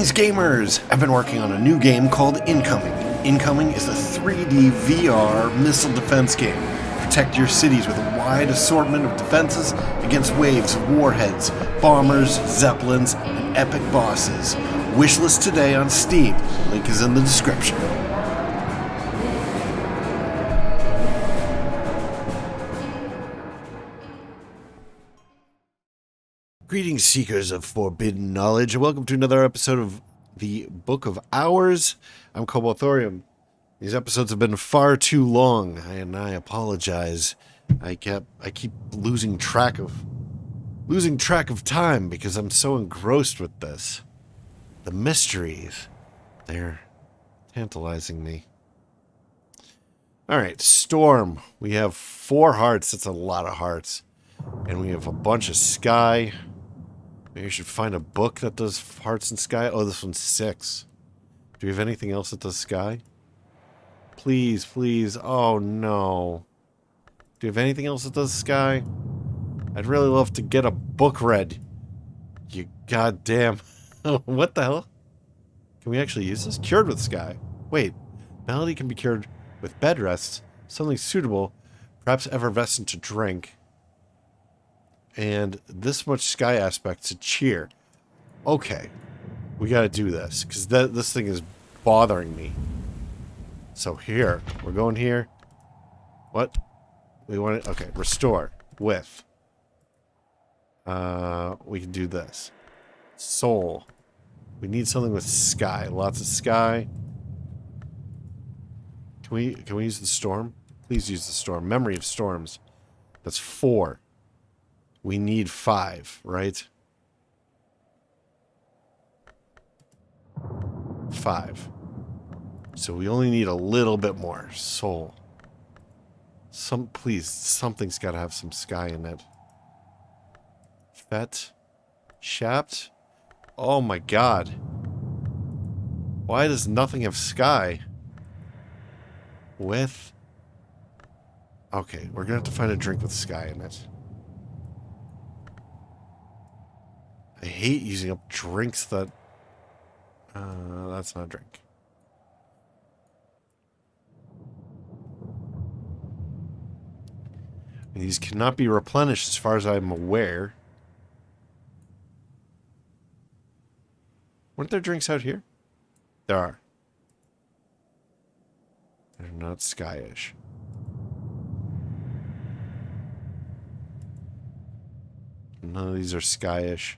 Greetings, gamers! I've been working on a new game called Incoming. Incoming is a 3D VR missile defense game. Protect your cities with a wide assortment of defenses against waves of warheads, bombers, zeppelins, and epic bosses. Wishlist today on Steam. Link is in the description. Greetings, seekers of forbidden knowledge, and welcome to another episode of the Book of Hours. I'm Cobalt Thorium. These episodes have been far too long, and I apologize. I keep losing track of time because I'm so engrossed with this. The mysteries, they're tantalizing me. Alright, Storm. We have 4 hearts. That's a lot of hearts. And we have a bunch of sky. Maybe we should find a book that does hearts and sky. Oh, this one's 6. Do we have anything else that does sky? Please, please. Oh, no. Do you have anything else that does sky? I'd really love to get a book read. You goddamn. What the hell? Can we actually use this? Cured with sky. Wait. Melody can be cured with bed rests. Something suitable. Perhaps effervescent to drink. And this much sky aspect to cheer. Okay. We gotta do this. Because this thing is bothering me. So here. We're going here. What? We want it. Okay. Restore. With. We can do this. Soul. We need something with sky. Lots of sky. Can we use the storm? Please use the storm. Memory of storms. That's 4. We need 5, right? 5. So we only need a little bit more. Soul. Please, something's got to have some sky in it. Fet. Shapt. Oh my god. Why does nothing have sky? With. Okay, we're gonna have to find a drink with sky in it. I hate using up drinks that... that's not a drink. These cannot be replenished as far as I'm aware. Weren't there drinks out here? There are. They're not skyish. None of these are skyish.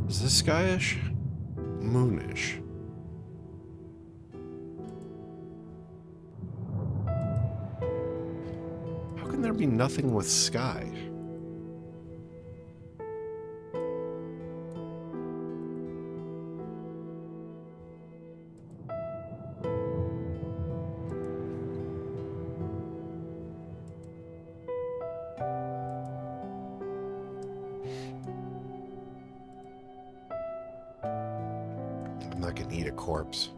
Is this skyish? Moonish. How can there be nothing with sky? I'm not gonna eat a corpse.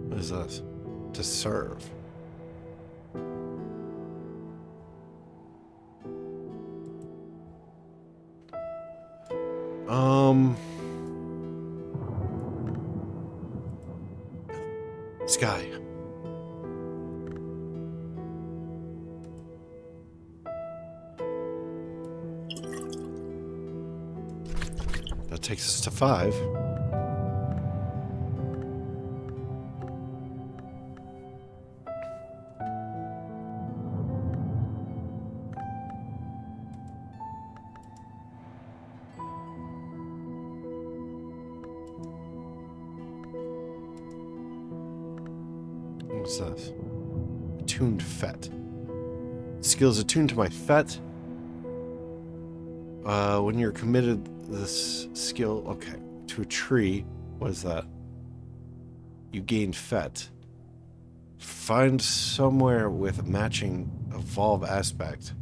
What is this? To serve. Sky. That takes us to 5. What's this? Attuned Fet. Skills attuned to my Fet. When you're committed this skill, okay, to a tree. What is that? you gain FET. Find somewhere with a matching evolve aspect,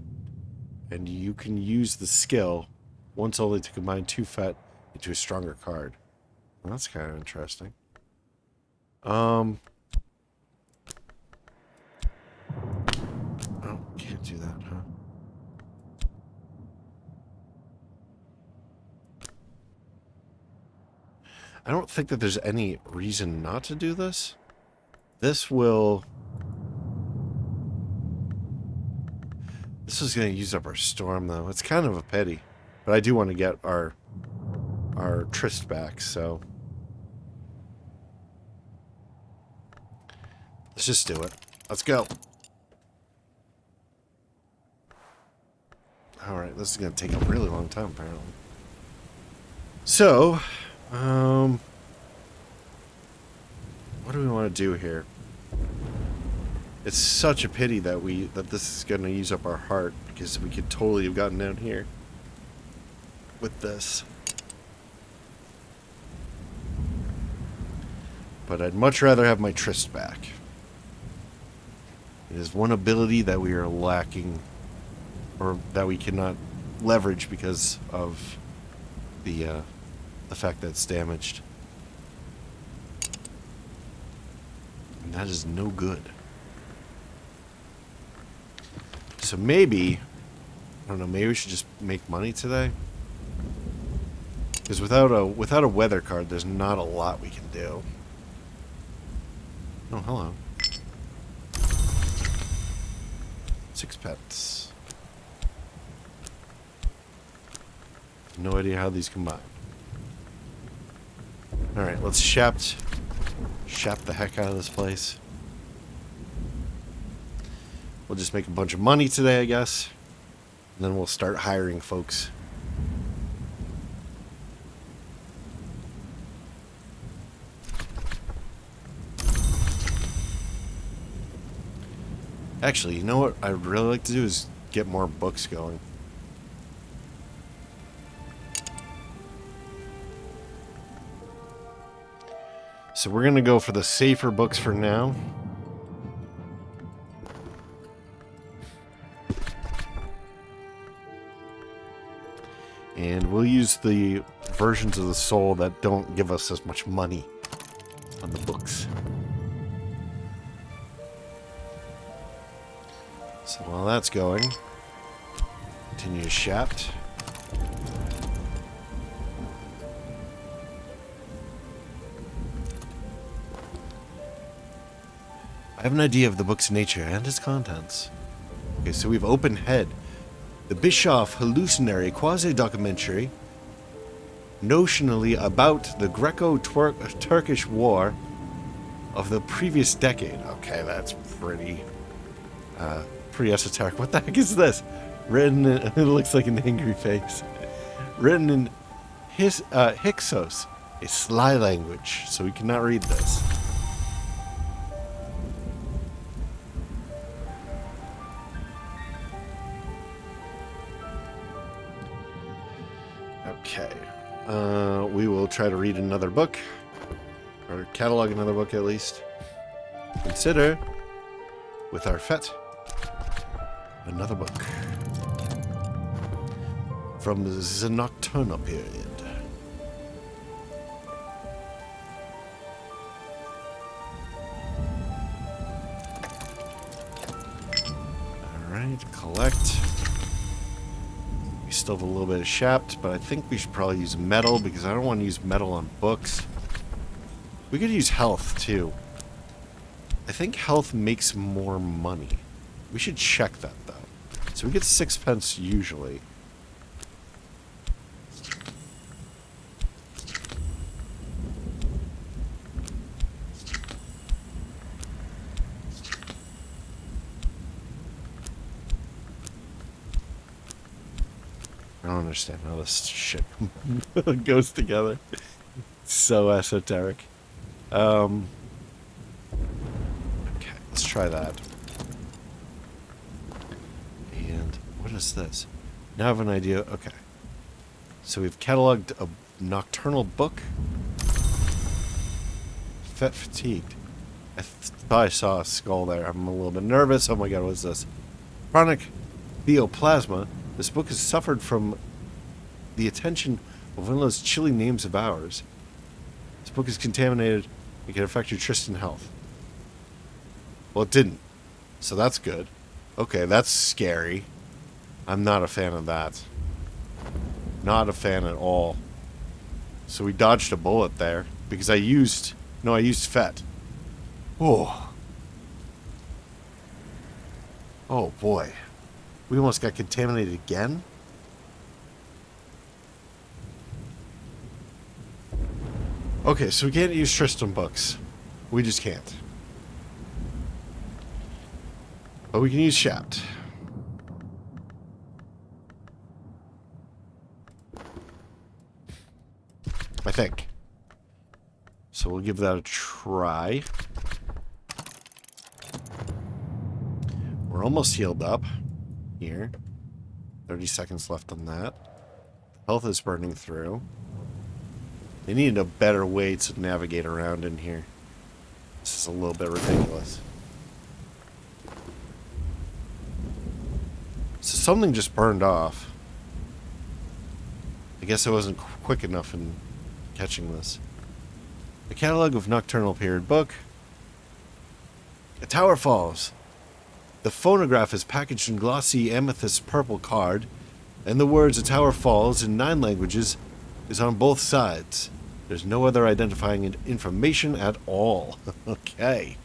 and you can use the skill once only to combine 2 FET into a stronger card. Well, that's kind of interesting. Oh, can't do that, huh? I don't think that there's any reason not to do this. This is going to use up our storm, though. It's kind of a pity. But I do want to get our Trist back, so... let's just do it. Let's go. Alright, this is going to take a really long time, apparently. So, what do we want to do here? It's such a pity that this is going to use up our heart, because we could totally have gotten down here with this. But I'd much rather have my Trist back. It is one ability that we are lacking, or that we cannot leverage because of the fact that it's damaged. And that is no good. So maybe, I don't know, maybe we should just make money today? Because without a weather card, there's not a lot we can do. Oh, hello. 6 pets. No idea how these combine. Alright, let's shapt the heck out of this place. We'll just make a bunch of money today, I guess. And then we'll start hiring folks. Actually, you know what I'd really like to do is get more books going. So we're going to go for the safer books for now. And we'll use the versions of the soul that don't give us as much money on the books. So while that's going, continue to shaft. I have an idea of the book's nature and its contents. Okay, so we've open head. The Bischoff hallucinatory quasi-documentary, notionally about the Greco-Turkish War of the previous decade. Okay, that's pretty esoteric. What the heck is this? Written in, it looks like an angry face. Written in Hyksos, a sly language, so we cannot read this. Okay. We will try to read another book. Or catalog another book at least. Consider, with our FET, another book. From the Nocturnal period. Alright, collect. We still have a little bit of shaft, but I think we should probably use metal because I don't want to use metal on books. We could use health too. I think health makes more money. We should check that though. So we get 6 pence usually. I don't understand how this shit goes together. It's so esoteric. Okay, let's try that. And what is this? Now I have an idea. Okay. So we've cataloged a nocturnal book. fatigued. I thought I saw a skull there. I'm a little bit nervous. Oh my god, what is this? Chronic Theoplasma. This book has suffered from the attention of one of those chilling names of ours. This book is contaminated. It can affect your Tristan health. Well, it didn't. So that's good. Okay, that's scary. I'm not a fan of that. Not a fan at all. So we dodged a bullet there. Because I used FET. Oh. Oh boy. We almost got contaminated again? Okay, so we can't use Tristan books. We just can't. But we can use Shapt. I think. So we'll give that a try. We're almost healed up. Here. 30 seconds left on that. Health is burning through. They needed a better way to navigate around in here. This is a little bit ridiculous. So something just burned off. I guess I wasn't quick enough in catching this. A catalog of Nocturnal Period book. A tower falls. The phonograph is packaged in glossy amethyst purple card, and the words "A tower falls" in 9 languages is on both sides. There's no other identifying information at all. Okay.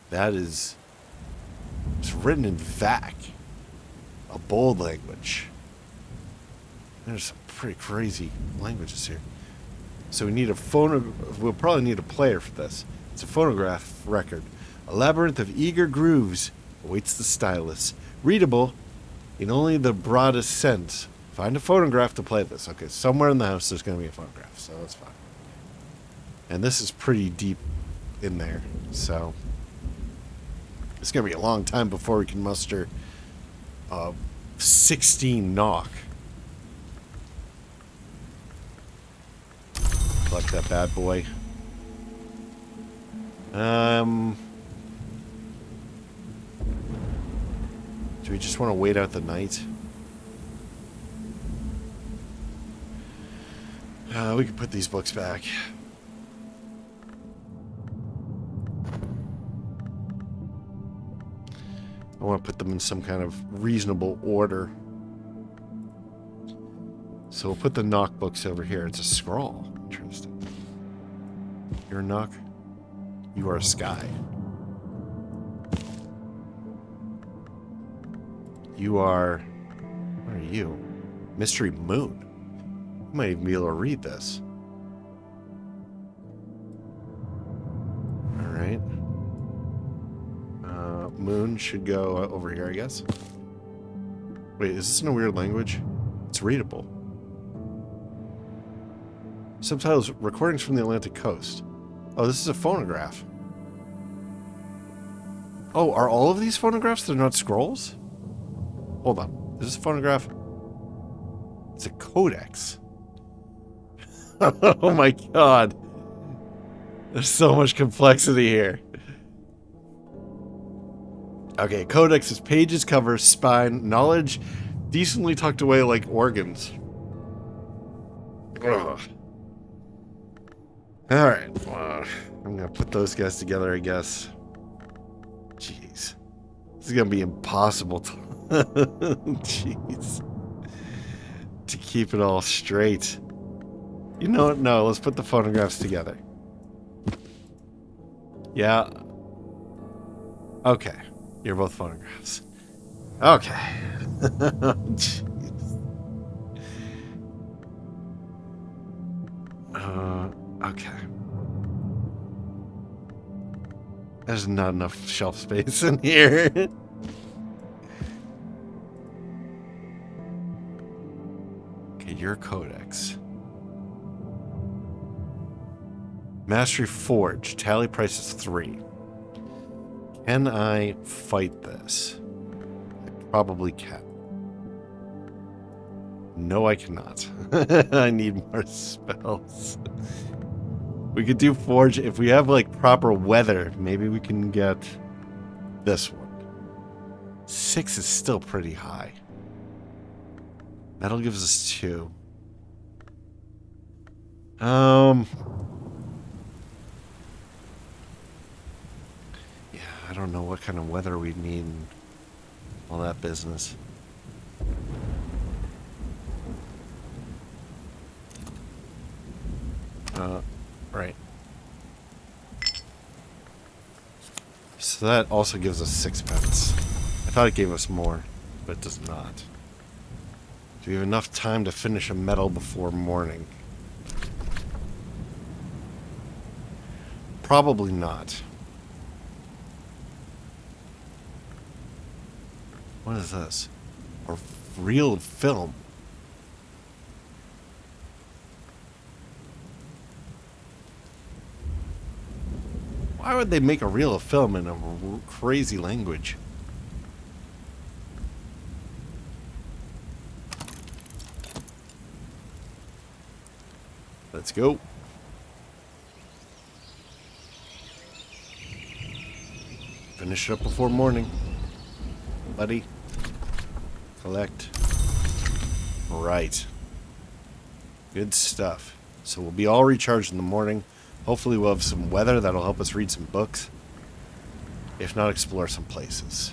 That is... It's written in VAC. A bold language. There's some pretty crazy languages here. So we need a we'll probably need a player for this. It's a phonograph record. A labyrinth of eager grooves awaits the stylus. Readable in only the broadest sense. Find a phonograph to play this. Okay, somewhere in the house there's going to be a phonograph, so that's fine. And this is pretty deep in there, so it's going to be a long time before we can muster 16 knock. Collect that bad boy. Do we just want to wait out the night? We can put these books back. I want to put them in some kind of reasonable order. So we'll put the knock books over here. It's a scroll. Interesting. You're a knock. You are a sky. You are... What are you? Mystery Moon. You might even be able to read this. Alright. Moon should go over here, I guess. Wait, is this in a weird language? It's readable. Subtitles, recordings from the Atlantic coast. Oh, this is a phonograph. Oh, are all of these phonographs? They're not scrolls? Hold on. Is this a phonograph? It's a codex. Oh my god. There's so much complexity here. Okay, codex is pages, cover, spine, knowledge, decently tucked away like organs. Ugh. Alright, well, I'm gonna put those guys together, I guess. Jeez. This is gonna be impossible to... Jeez. To keep it all straight. You know what? No, let's put the phonographs together. Yeah. Okay. You're both phonographs. Okay. Jeez. Okay. There's not enough shelf space in here. Okay, your codex. Mastery Forge. Tally price is 3. Can I fight this? I probably can. No, I cannot. I need more spells. We could do forge if we have like proper weather. Maybe we can get this one. 6 is still pretty high. Metal gives us 2. Yeah, I don't know what kind of weather we need and all that business. Right. So that also gives us 6 pence. I thought it gave us more, but it does not. Do we have enough time to finish a metal before morning? Probably not. What is this? A reel of film. Why would they make a reel of film in a crazy language? Let's go. Finish it up before morning. Buddy. Collect. Right. Good stuff. So we'll be all recharged in the morning. Hopefully we'll have some weather that'll help us read some books. If not, explore some places.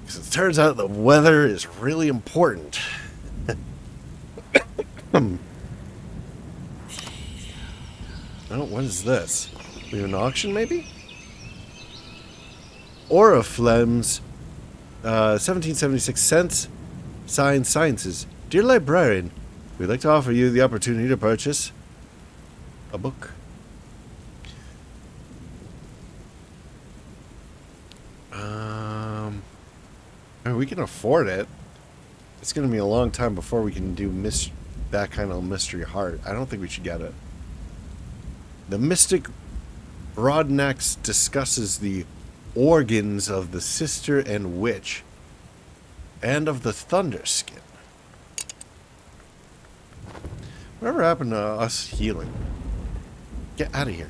Because it turns out the weather is really important. Oh, what is this? We have an auction, maybe? Oriflamme's 1776 cents. Science Sciences. Dear librarian, we'd like to offer you the opportunity to purchase a book. I mean, we can afford it. It's going to be a long time before we can do that kind of mystery heart. I don't think we should get it. The mystic Broadnax discusses the organs of the sister and witch and of the Thunderskin. Whatever happened to us healing? Get out of here.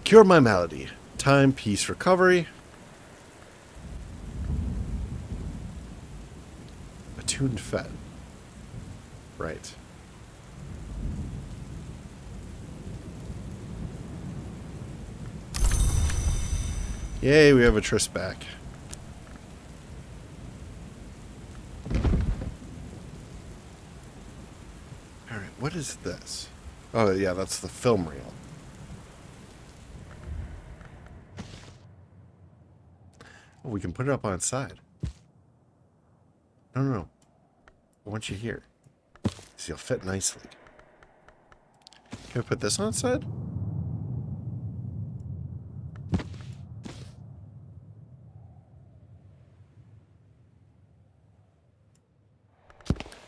Cure my malady. Time, peace, recovery. Attuned fed. Right. Yay, we have a tryst back. Alright, what is this? Oh, yeah, that's the film reel. Oh, we can put it up on its side. No. I want you here. So you'll fit nicely. Can I put this on its side?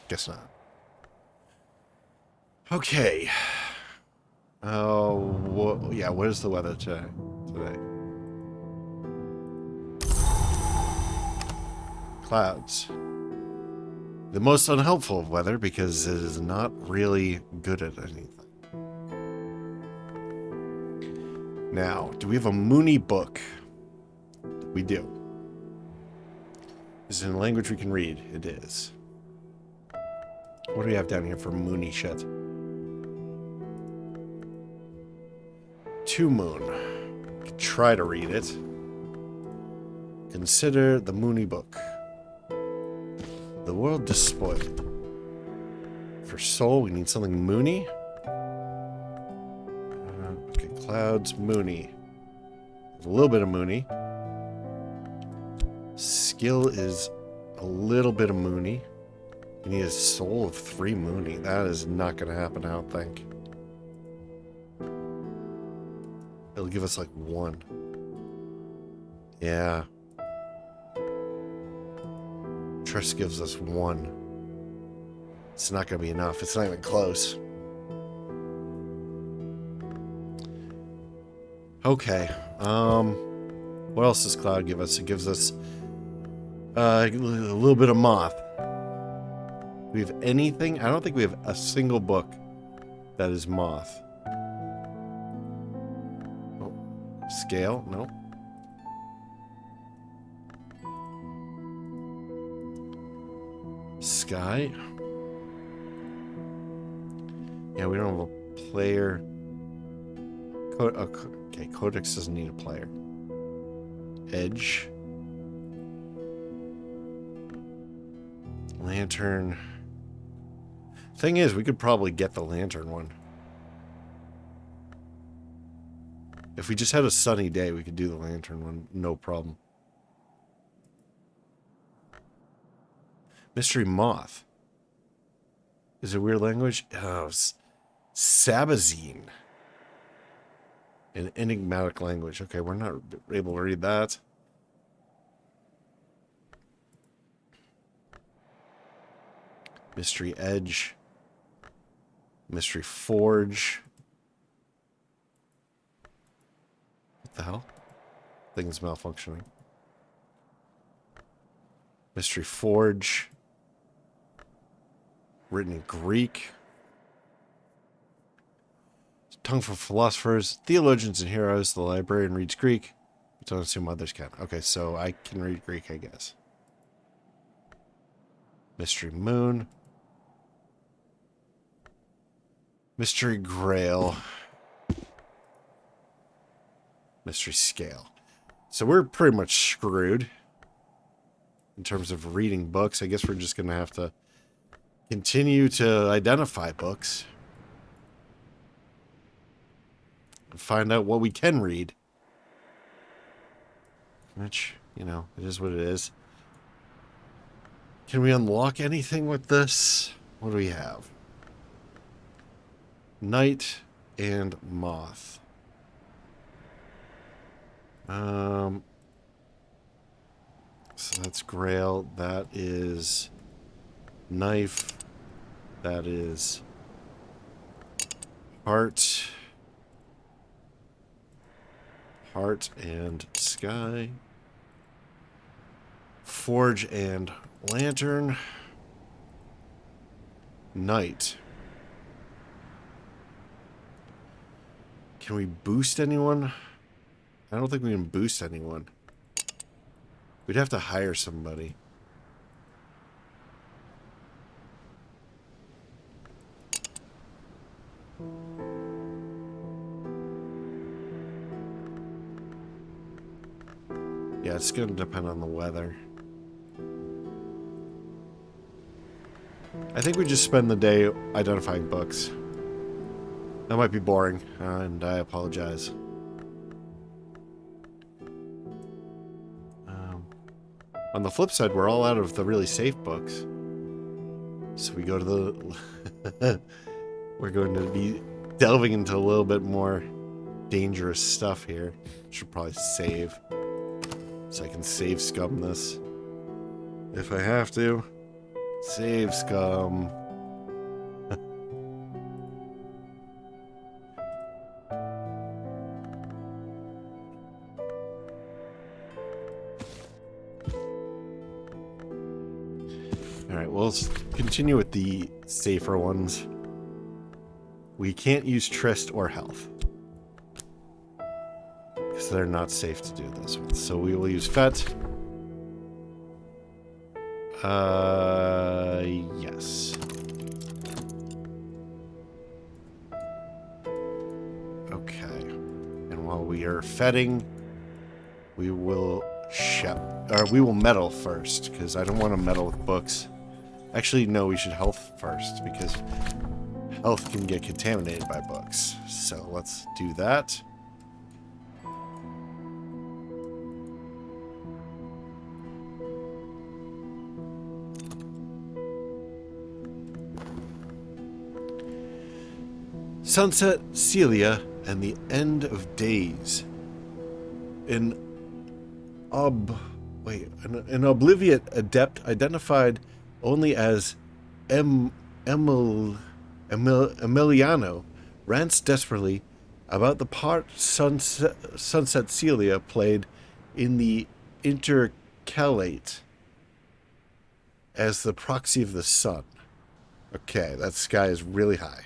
Guess not. Okay. Oh, yeah, what is the weather today? Clouds. The most unhelpful of weather because it is not really good at anything. Now, do we have a Mooney book? We do. Is it in a language we can read? It is. What do we have down here for Mooney shit? 2 moon. We can try to read it. Consider the Mooney book. The world despoiled. For soul, we need something moony. Okay, clouds, moony. A little bit of moony. Skill is a little bit of moony. You need a soul of 3 moony. That is not going to happen, I don't think. It'll give us like 1. Yeah. Tryst gives us 1. It's not going to be enough. It's not even close. Okay. What else does Cloud give us? It gives us a little bit of moth. We we have anything? I don't think we have a single book that is moth. Oh, scale? No. Sky? Yeah, we don't have a player. Okay, Codex doesn't need a player. Edge. Lantern. Thing is, we could probably get the lantern one. If we just had a sunny day, we could do the lantern one, no problem. Mystery moth. Is it a weird language? Oh, Sabazine. An enigmatic language. Okay, we're not able to read that. Mystery edge. Mystery forge. What the hell? Thing's malfunctioning. Mystery forge. Written in Greek. Tongue for philosophers, theologians, and heroes. The librarian reads Greek. I don't assume others can. Okay, so I can read Greek, I guess. Mystery moon. Mystery grail. Mystery scale. So we're pretty much screwed in terms of reading books. I guess we're just going to have to continue to identify books. And find out what we can read. Which, you know, it is what it is. Can we unlock anything with this? What do we have? Night and moth. So that's grail. That is knife. That is heart. Heart and sky. Forge and lantern. Night. Can we boost anyone? I don't think we can boost anyone. We'd have to hire somebody. Yeah, it's going to depend on the weather. I think we just spend the day identifying books. That might be boring, and I apologize. On the flip side, we're all out of the really safe books. So we go to the... We're going to be delving into a little bit more dangerous stuff here. Should probably save. So I can save scum this. If I have to. Save scum. Alright, well, let's continue with the safer ones. We can't use Trist or Health. Because they're not safe to do this with. So we will use Fet. Yes. Okay. And while we are fetting, we will we will meddle first, because I don't want to meddle with books. Actually, no, we should health first, because health can get contaminated by books. So let's do that. Sunset, Celia, and the End of Days. An obliviate adept identified only as Emiliano rants desperately about the part Sunset Celia played in the intercalate as the proxy of the sun. Okay, that sky is really high.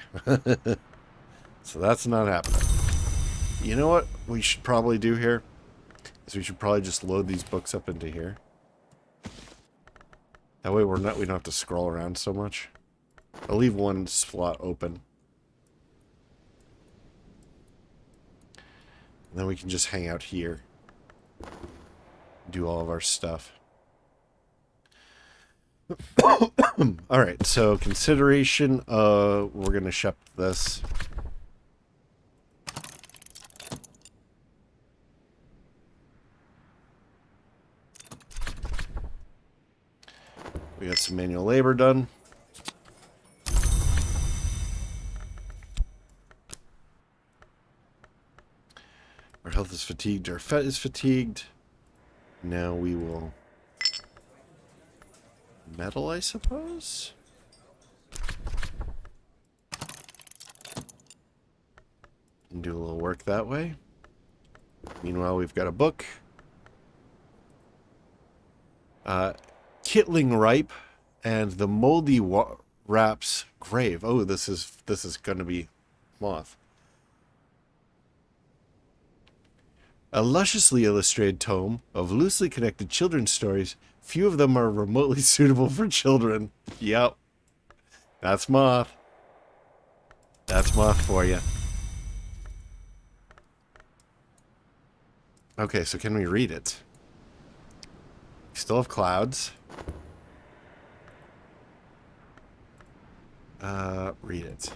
So that's not happening. You know what we should probably do here? Is we should probably just load these books up into here. That way we don't have to scroll around so much. I'll leave one slot open. And then we can just hang out here. Do all of our stuff. Alright, so consideration, we're gonna ship this. We got some manual labor done. Our health is fatigued, our fat is fatigued. Now we will metal, I suppose? And do a little work that way. Meanwhile, we've got a book. Kittling Ripe and the Moldy Rap's Grave. Oh, this is going to be Moth. A lusciously illustrated tome of loosely connected children's stories. Few of them are remotely suitable for children. Yep. That's Moth. That's Moth for you. Okay, so can we read it? We still have clouds. Read it.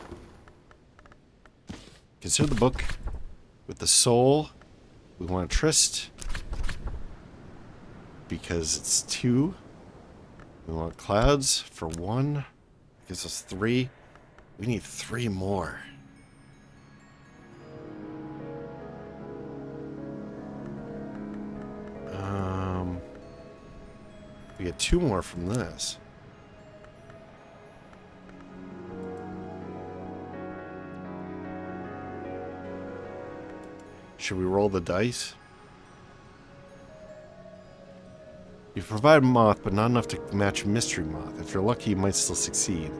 Consider the book with the soul. We want Trist because it's 2. We want clouds for 1. Gives us 3. We need 3 more. We get 2 more from this. Should we roll the dice? You provide Moth, but not enough to match Mystery Moth. If you're lucky, you might still succeed.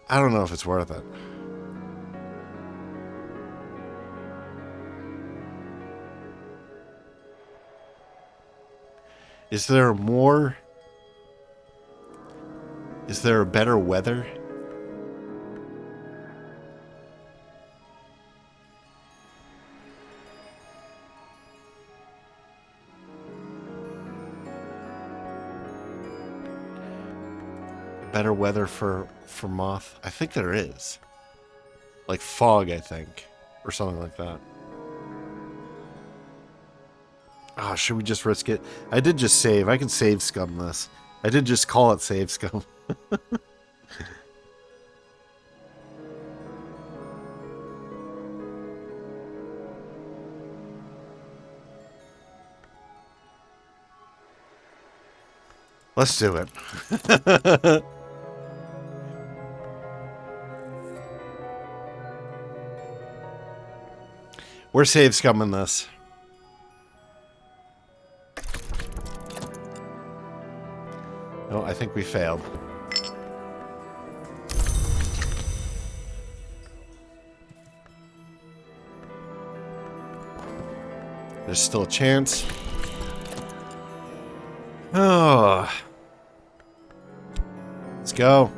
I don't know if it's worth it. Is there more? Is there a better weather? Better weather for Moth? I think there is. Like fog, I think. Or something like that. Ah, should we just risk it? I did just save. I can save scum this. I did just call it save scum. Let's do it. We're save scumming this. No, I think we failed. There's still a chance. Oh. Let's go.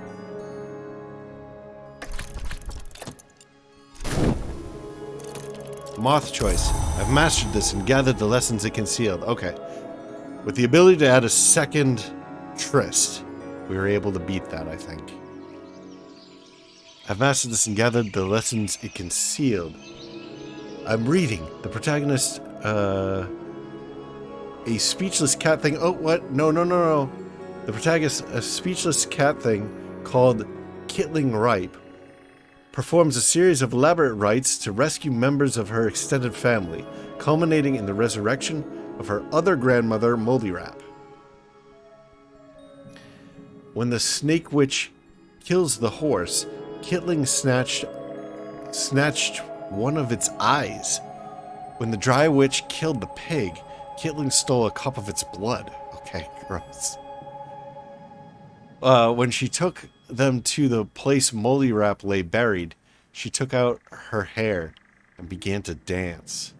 Moth choice. I've mastered this and gathered the lessons it concealed. Okay. With the ability to add a second Trist, we were able to beat that, I think. I've mastered this and gathered the lessons it concealed. I'm reading. The protagonist, a speechless cat thing. Oh, what? No. The protagonist, a speechless cat thing called Kittling Ripe, performs a series of elaborate rites to rescue members of her extended family, culminating in the resurrection of her other grandmother, Moldy Rap. When the snake witch kills the horse, Kittling snatched one of its eyes. When the dry witch killed the pig, Kitling stole a cup of its blood. Okay, gross. When she took them to the place Molly Wrap lay buried, she took out her hair and began to dance.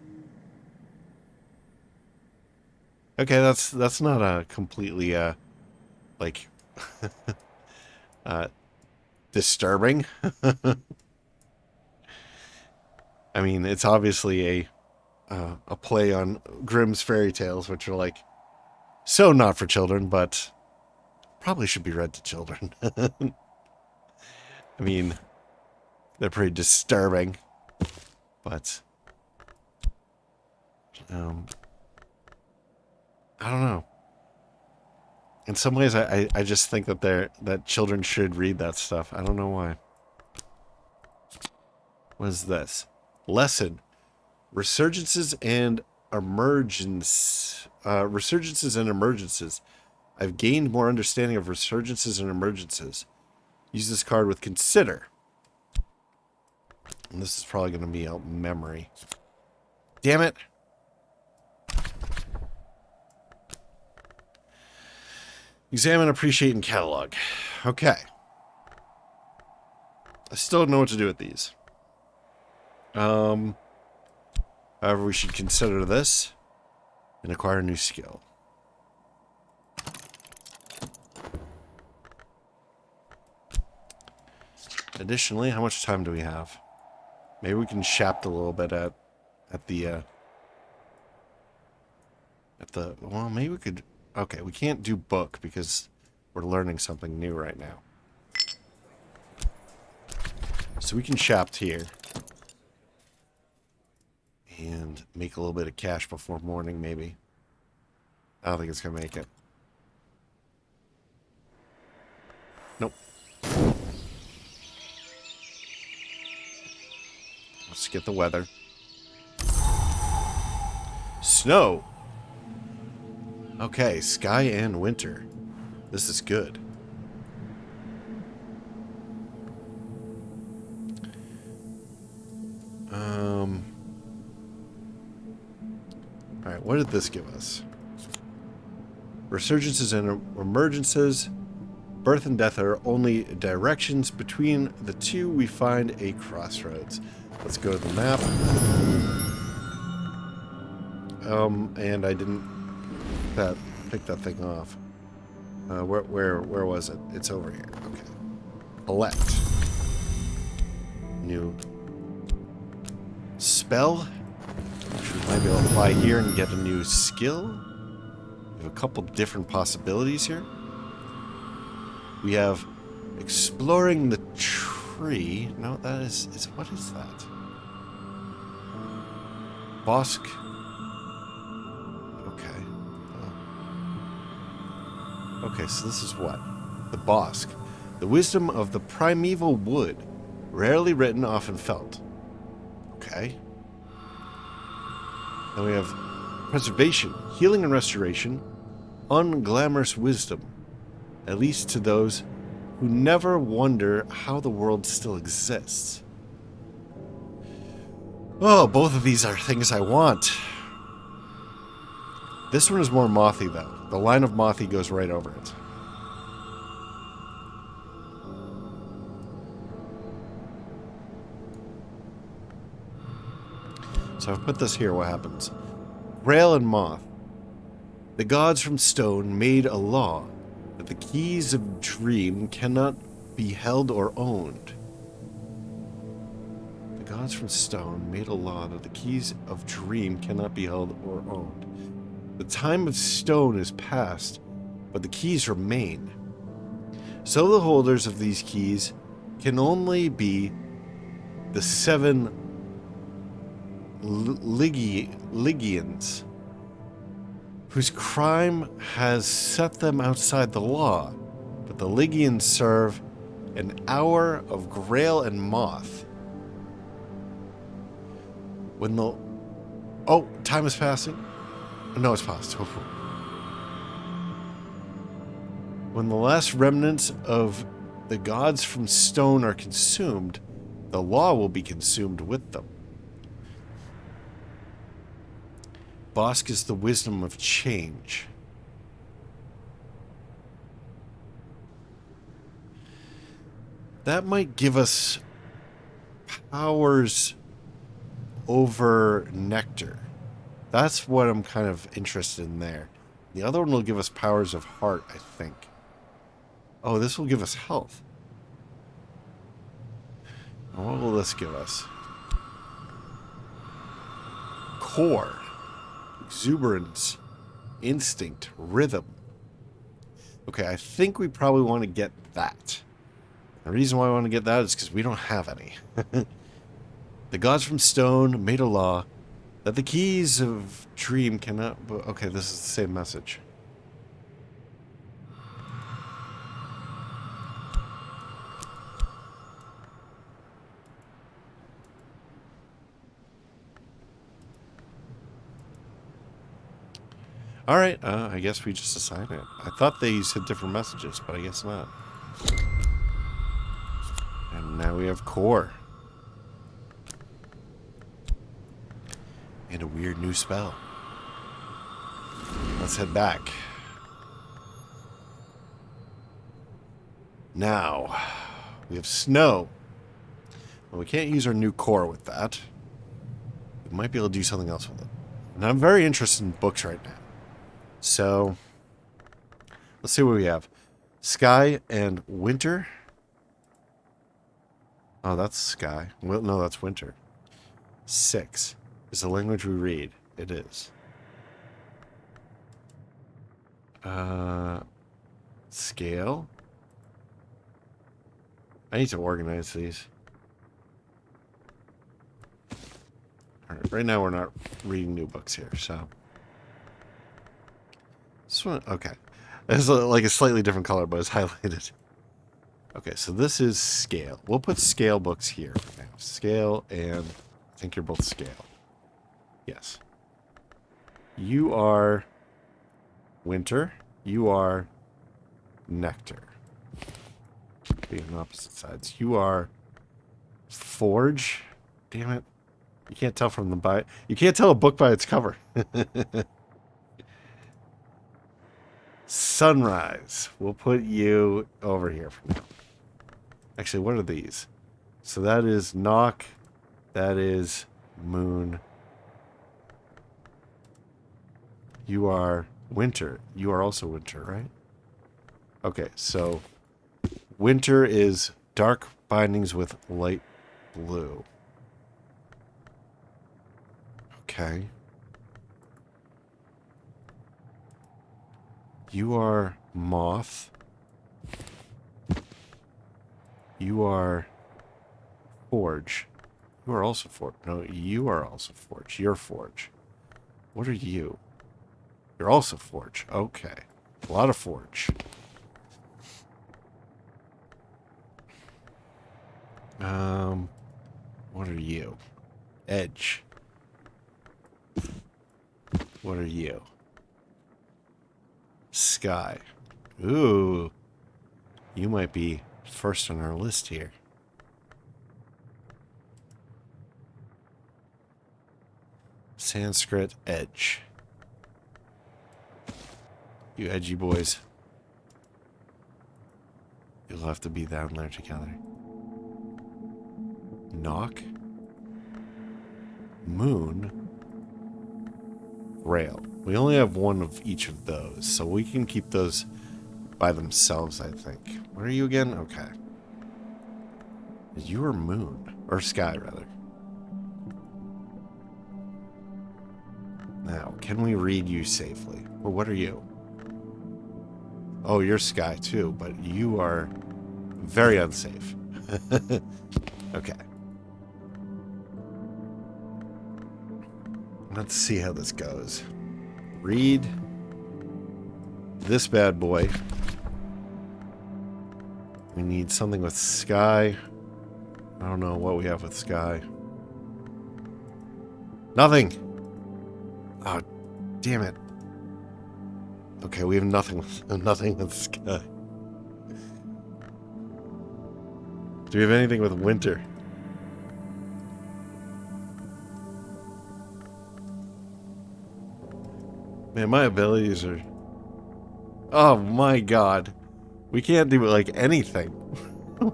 Okay, that's not a completely like disturbing. I mean, it's obviously a play on Grimm's fairy tales, which are like so not for children, but probably should be read to children. I mean, they're pretty disturbing, but I don't know. In some ways, I just think that children should read that stuff. I don't know why. What is this? Lesson: Resurgences and emergences. I've gained more understanding of resurgences and emergences. Use this card with consider. And this is probably going to be out memory. Damn it. Examine, appreciate, and catalog. Okay. I still don't know what to do with these. However, we should consider this and acquire a new skill. Additionally, how much time do we have? Maybe we can shaft a little bit at the well, maybe we could. Okay, we can't do book because we're learning something new right now. So we can shaft here and make a little bit of cash before morning, maybe. I don't think it's gonna make it. Nope. Let's get the weather. Snow. Okay, sky and winter. This is good. Alright, what did this give us? Resurgences and emergences. Birth and death are only directions. Between the two, we find a crossroads. Let's go to the map. And I didn't pick that thing off. Where was it? It's over here. Okay. Elect. New spell. Which we might be able to apply here and get a new skill. We have a couple different possibilities here. We have exploring the tree. No, that is what is that? Bosk. Okay. Okay, so this is what? The Bosk. The wisdom of the primeval wood. Rarely written, often felt. Okay. Then we have preservation, healing and restoration, unglamorous wisdom. At least to those who never wonder how the world still exists. Oh, both of these are things I want. This one is more mothy, though. The line of mothy goes right over it. So I've put this here, what happens? Grail and moth. The gods from stone made a law that the keys of dream cannot be held or owned. The gods from stone made a law that the keys of dream cannot be held or owned. The time of stone is past, but the keys remain. So the holders of these keys can only be the 7 Lygians, whose crime has set them outside the law, but the Lygians serve an hour of Grail and Moth. When the... Oh, time is passing? No, it's passed. When the last remnants of the gods from stone are consumed, the law will be consumed with them. Bosk is the wisdom of change. That might give us powers over nectar. That's what I'm kind of interested in there. The other one will give us powers of heart, I think. Oh, this will give us health. And what will this give us? Core. Exuberance. Instinct. Rhythm. Okay, I think we probably want to get that. The reason why I want to get that is because we don't have any. The gods from stone made a law that the keys of dream cannot... Okay, this is the same message. Alright, I guess we just assign it. I thought they said different messages, but I guess not. And now we have core. And a weird new spell. Let's head back. Now, we have snow. Well, we can't use our new core with that. We might be able to do something else with it. And I'm very interested in books right now. So, let's see what we have. Sky and winter. Oh, that's sky. Well, no, that's winter. 6 is the language we read. It is. Scale. I need to organize these. Alright, right now we're not reading new books here, so. This one, okay. It's like a slightly different color, but it's highlighted. Okay, so this is scale. We'll put scale books here for now. Scale and I think you're both scale. Yes. You are winter. You are nectar. Being on opposite sides. You are forge. Damn it. You can't tell from the you can't tell a book by its cover. Sunrise. We'll put you over here for now. Actually, what are these? So that is knock. That is moon. You are winter. You are also winter, right? Okay, so winter is dark bindings with light blue. Okay. You are moth. You are forge. You are also forge. No, you are also forge. You're forge. What are you? You're also forge. Okay. A lot of forge. What are you? Edge. What are you? Sky. Ooh. You might be first on our list here. Sanskrit edge. You edgy boys. You'll have to be down there together. Knock. Moon. Rail. We only have one of each of those, so we can keep those by themselves, I think. What are you again? Okay. You are moon. Or sky, rather. Now, can we read you safely? Well, what are you? Oh, you're sky, too, but you are very unsafe. Okay. Let's see how this goes. Read this bad boy. We need something with sky. I don't know what we have with sky. Nothing. Oh, damn it. Okay, we have nothing with sky. Do we have anything with winter? Man, my abilities are... Oh my god. We can't do, like, anything.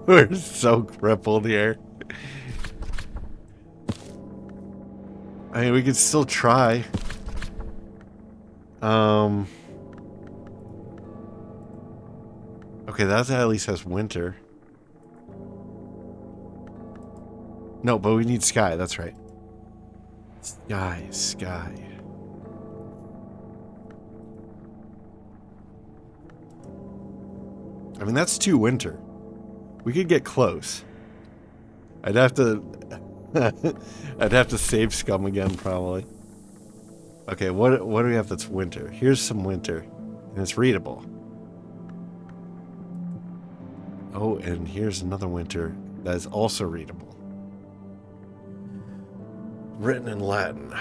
We're so crippled here. I mean, we could still try. Okay, that at least has winter. No, but we need sky, that's right. Sky. I mean, that's 2 winter. We could get close. I'd have to... I'd have to save scum again, probably. Okay, what do we have that's winter? Here's some winter. And it's readable. Oh, and here's another winter that is also readable. Written in Latin.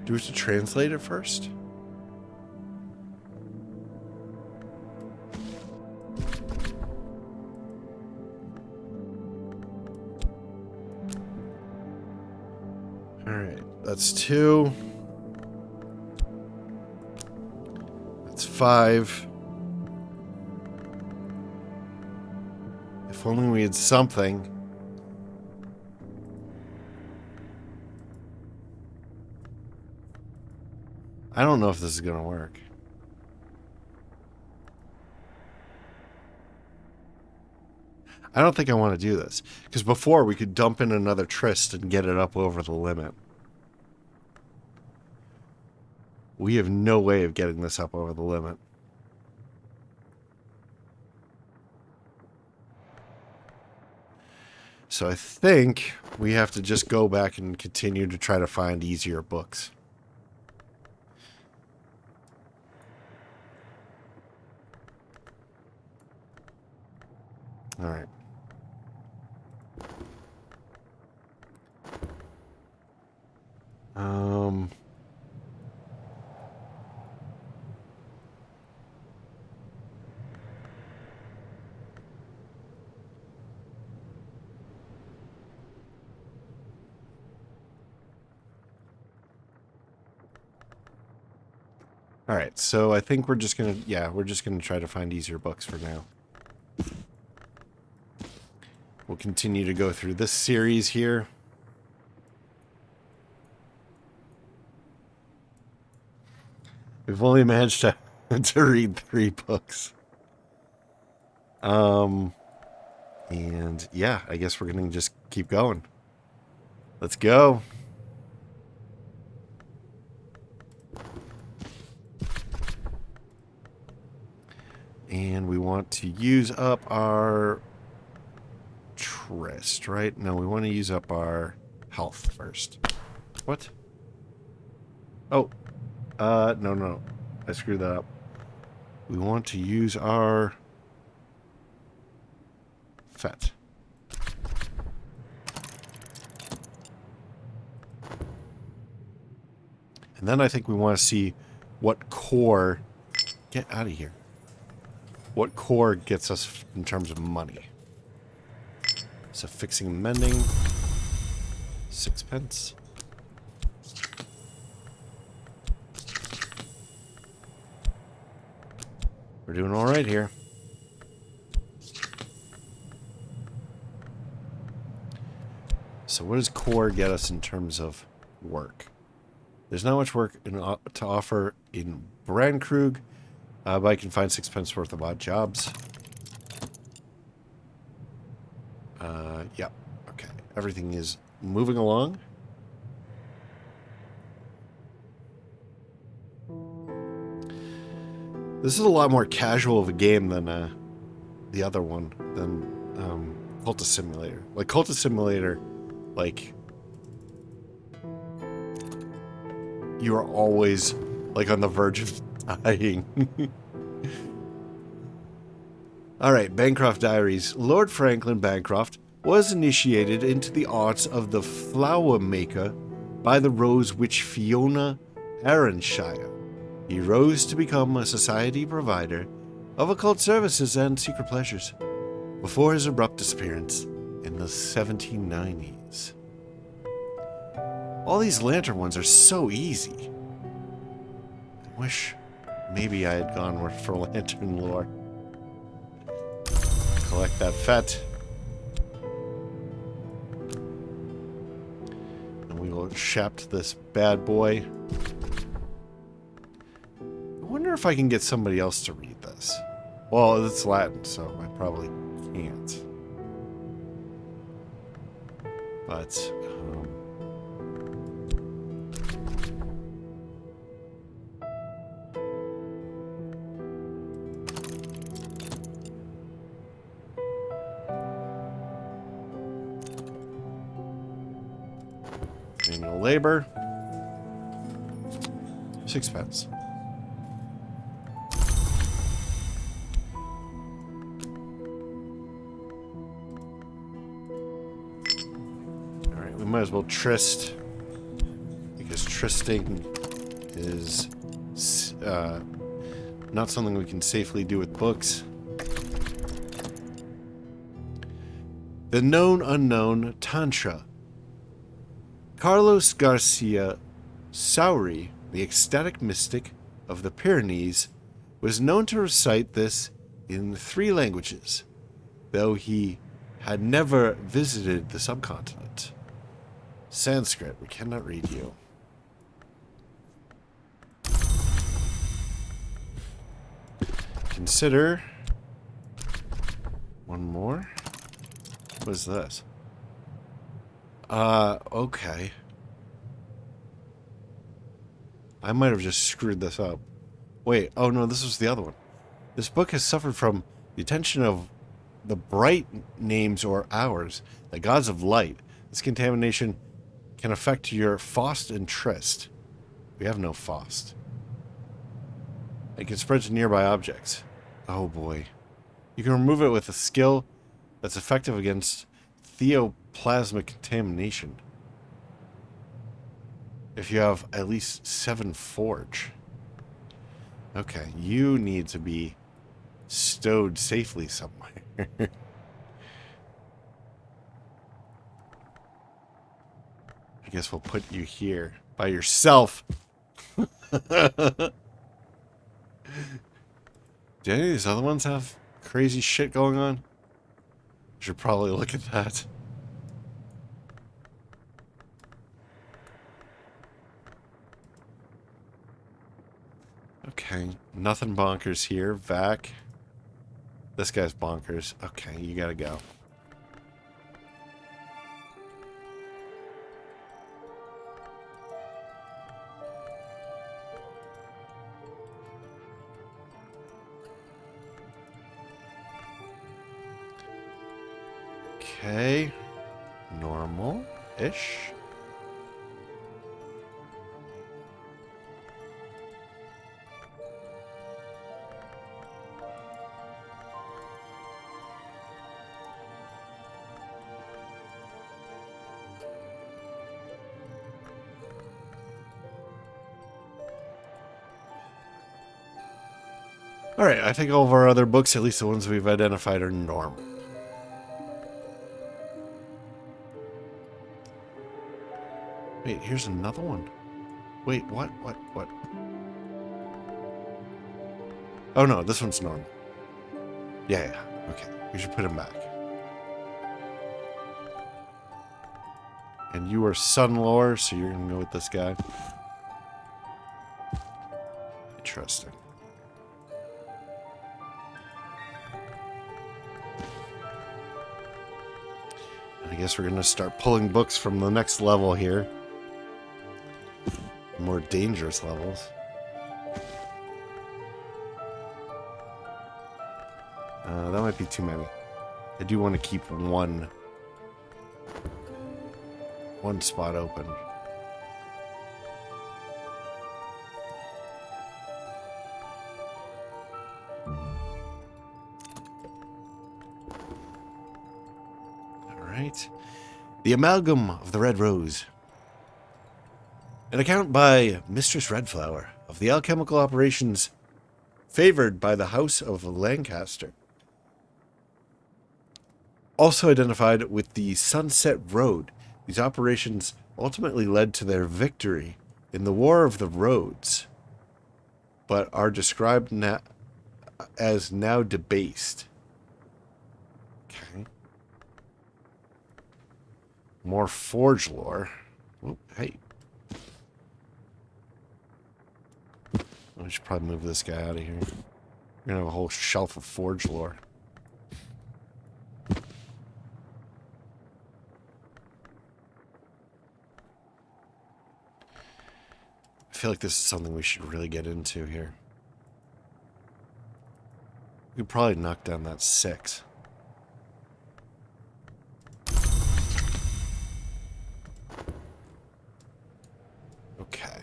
Do we have to translate it first? Alright, that's 2. That's 5. If only we had something. I don't know if this is going to work. I don't think I want to do this. Because before, we could dump in another tryst and get it up over the limit. We have no way of getting this up over the limit. So I think we have to just go back and continue to try to find easier books. All right. All right, so I think we're just gonna, we're just gonna try to find easier books for now. We'll continue to go through this series here. We've only managed to read 3 books. And yeah, I guess we're gonna just keep going. Let's go. And we want to use up our tryst, right? No, we want to use up our health first. What? Oh. No. I screwed that up. We want to use our fet. And then I think we want to see what core... Get out of here. What core gets us in terms of money. So fixing and mending. 6 pence. We're doing all right here. So what does core get us in terms of work? There's not much work to offer in Brandkrug, but I can find 6 pence worth of odd jobs. Yep. Okay. Everything is moving along. This is a lot more casual of a game than the other one, than Cultist Simulator. Like, Cultist Simulator, like, you are always, like, on the verge of dying. Alright, Bancroft Diaries. Lord Franklin Bancroft was initiated into the arts of the flower maker by the rose witch Fiona Arranshire. He rose to become a society provider of occult services and secret pleasures before his abrupt disappearance in the 1790s. All these lantern ones are so easy. I wish maybe I had gone for lantern lore. Collect that fett. And we will shaft this bad boy. I wonder if I can get somebody else to read this. Well, it's Latin, so I probably can't. But, manual labor. 6 pence. Alright, we might as well tryst. Because trysting is not something we can safely do with books. The known unknown Tantra. Carlos Garcia Sauri, the ecstatic mystic of the Pyrenees, was known to recite this in 3 languages, though he had never visited the subcontinent. Sanskrit, we cannot read you. Consider one more. What is this? Okay. I might have just screwed this up. Wait, oh no, this was the other one. This book has suffered from the attention of the bright names or hours, the gods of light. This contamination can affect your Faust and Tryst. We have no Faust. It can spread to nearby objects. Oh boy. You can remove it with a skill that's effective against theoplasmic contamination. If you have at least 7 forge. Okay, you need to be stowed safely somewhere. I guess we'll put you here by yourself. Do any of these other ones have crazy shit going on? Should probably look at that. Okay, nothing bonkers here. Vac. This guy's bonkers. Okay, you gotta go. Okay. Normal-ish. Alright, I think all of our other books, at least the ones we've identified, are normal. Wait, here's another one. Wait, what? Oh no, this one's normal. Yeah, okay. We should put him back. And you are Sunlore, so you're gonna go with this guy. Interesting. I guess we're gonna start pulling books from the next level here. More dangerous levels. That might be too many. I do want to keep one spot open. Alright. The Amalgam of the Red Rose. An account by Mistress Redflower of the alchemical operations favored by the House of Lancaster. Also identified with the Sunset Road, these operations ultimately led to their victory in the War of the Roads, but are described as now debased. Okay. More forge lore. Oh, hey. I should probably move this guy out of here. We're gonna have a whole shelf of forge lore. I feel like this is something we should really get into here. We could probably knock down that 6. Okay.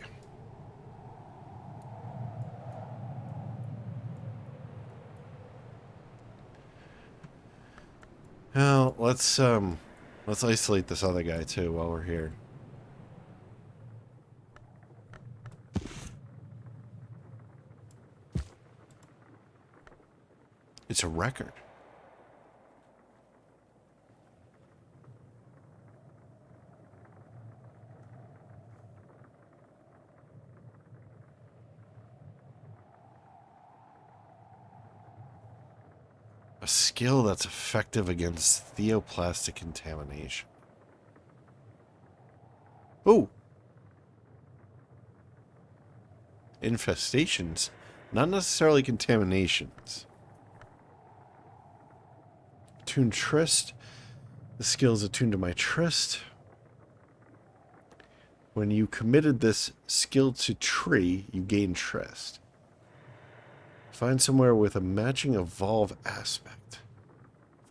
Well, let's isolate this other guy too while we're here. It's a record. A skill that's effective against theoplastic contamination. Oh! Infestations, not necessarily contaminations. Attune Tryst. The skill is attuned to my Tryst. When you committed this skill to tree, you gain Tryst. Find somewhere with a matching evolve aspect.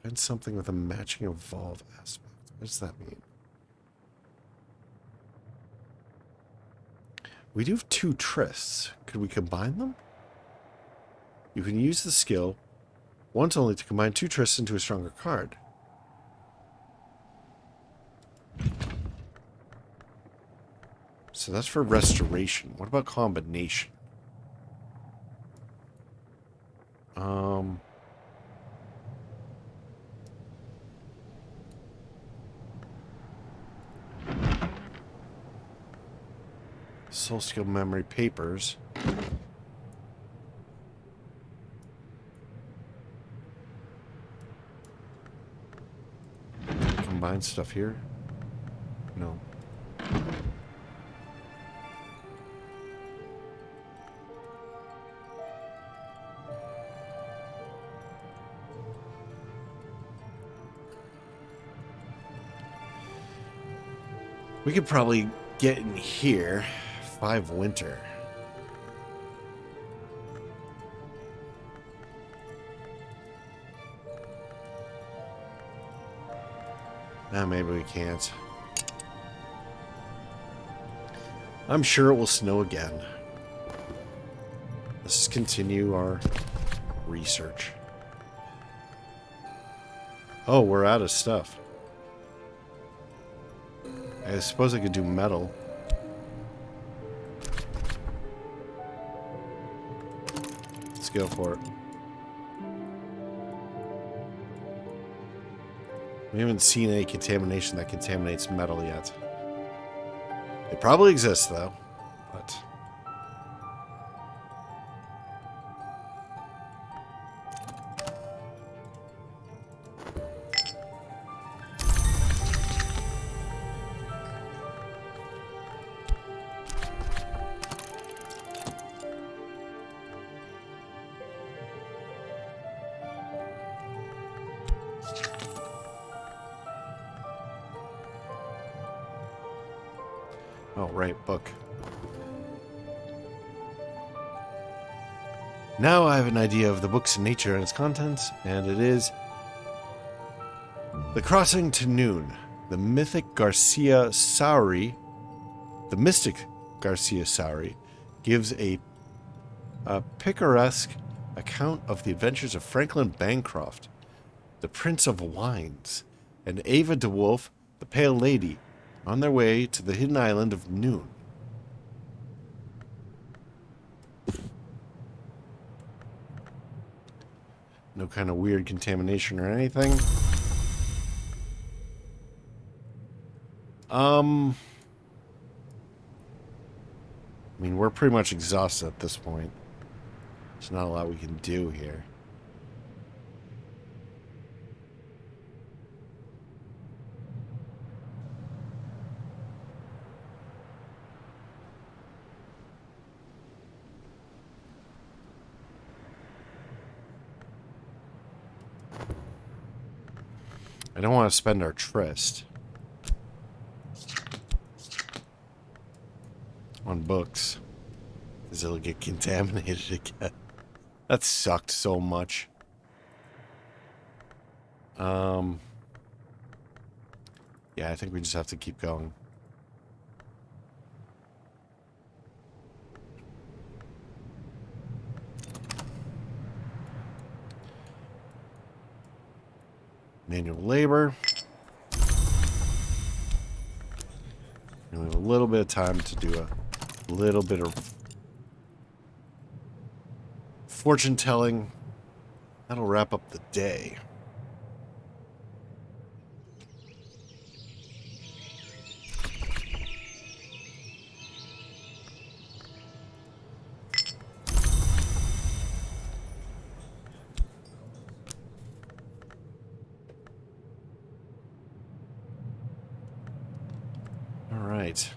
Find something with a matching evolve aspect. What does that mean? We do have 2 Trysts. Could we combine them? You can use the skill once only to combine 2 Trysts into a stronger card. So that's for restoration. What about combination? Soul skill memory papers. Combine stuff here? No. We could probably get in here. 5 winter. Nah, maybe we can't. I'm sure it will snow again. Let's continue our research. Oh, we're out of stuff. I suppose I could do metal. Let's go for it. We haven't seen any contamination that contaminates metal yet. It probably exists, though. But oh, right, book. Now I have an idea of the book's nature and its contents, and it is The Crossing to Noon. The mystic Garcia Sauri gives a picaresque account of the adventures of Franklin Bancroft, the Prince of Wines, and Ava DeWolf, the Pale Lady, on their way to the hidden island of Noon. No kind of weird contamination or anything. mean, we're pretty much exhausted at this point. There's not a lot we can do here. I don't want to spend our tryst on books, because it'll get contaminated again. That sucked so much. Yeah, I think we just have to keep going. Manual labor. And we have a little bit of time to do a little bit of fortune telling. That'll wrap up the day. Right.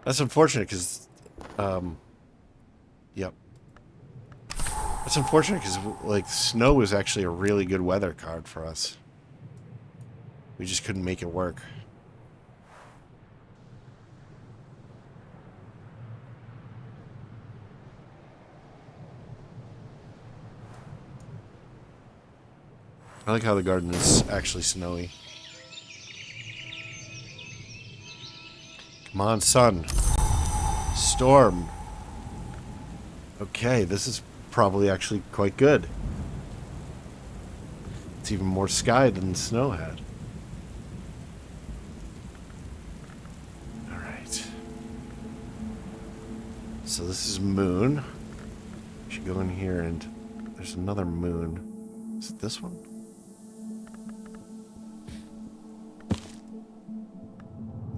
That's unfortunate because, yep. That's unfortunate because, like, snow was actually a really good weather card for us. We just couldn't make it work. I like how the garden is actually snowy. Come on, sun. Storm. Okay, this is probably actually quite good. It's even more sky than the snow had. Alright. So this is moon. We should go in here and... There's another moon. Is it this one?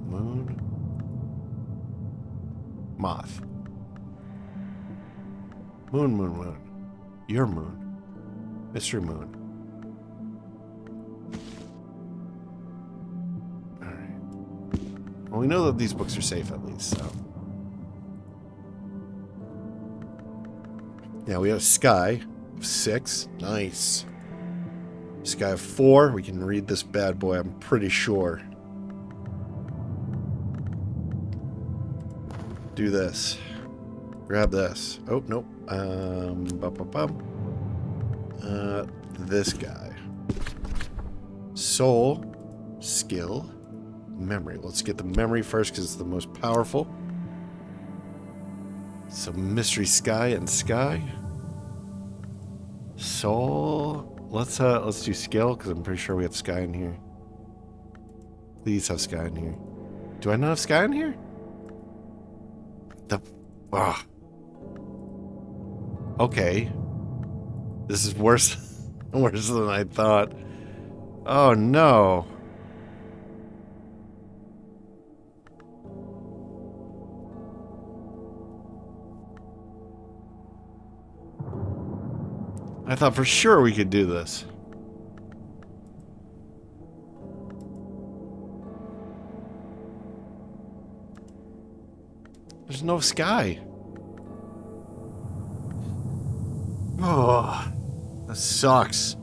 Moon. Moth. Moon, moon, moon. Your moon. Mr. Moon. Alright. Well, we know that these books are safe at least, so. Yeah, we have Sky of 6. Nice. Sky of 4. We can read this bad boy, I'm pretty sure. Do this. Grab this. Oh, nope. This guy. Soul, skill, memory. Let's get the memory first because it's the most powerful. So mystery sky and sky. Soul. Let's do skill because I'm pretty sure we have sky in here. Please have sky in here. Do I not have sky in here? Okay. This is worse than I thought. Oh no. I thought for sure we could do this. There's no sky. Oh, that sucks.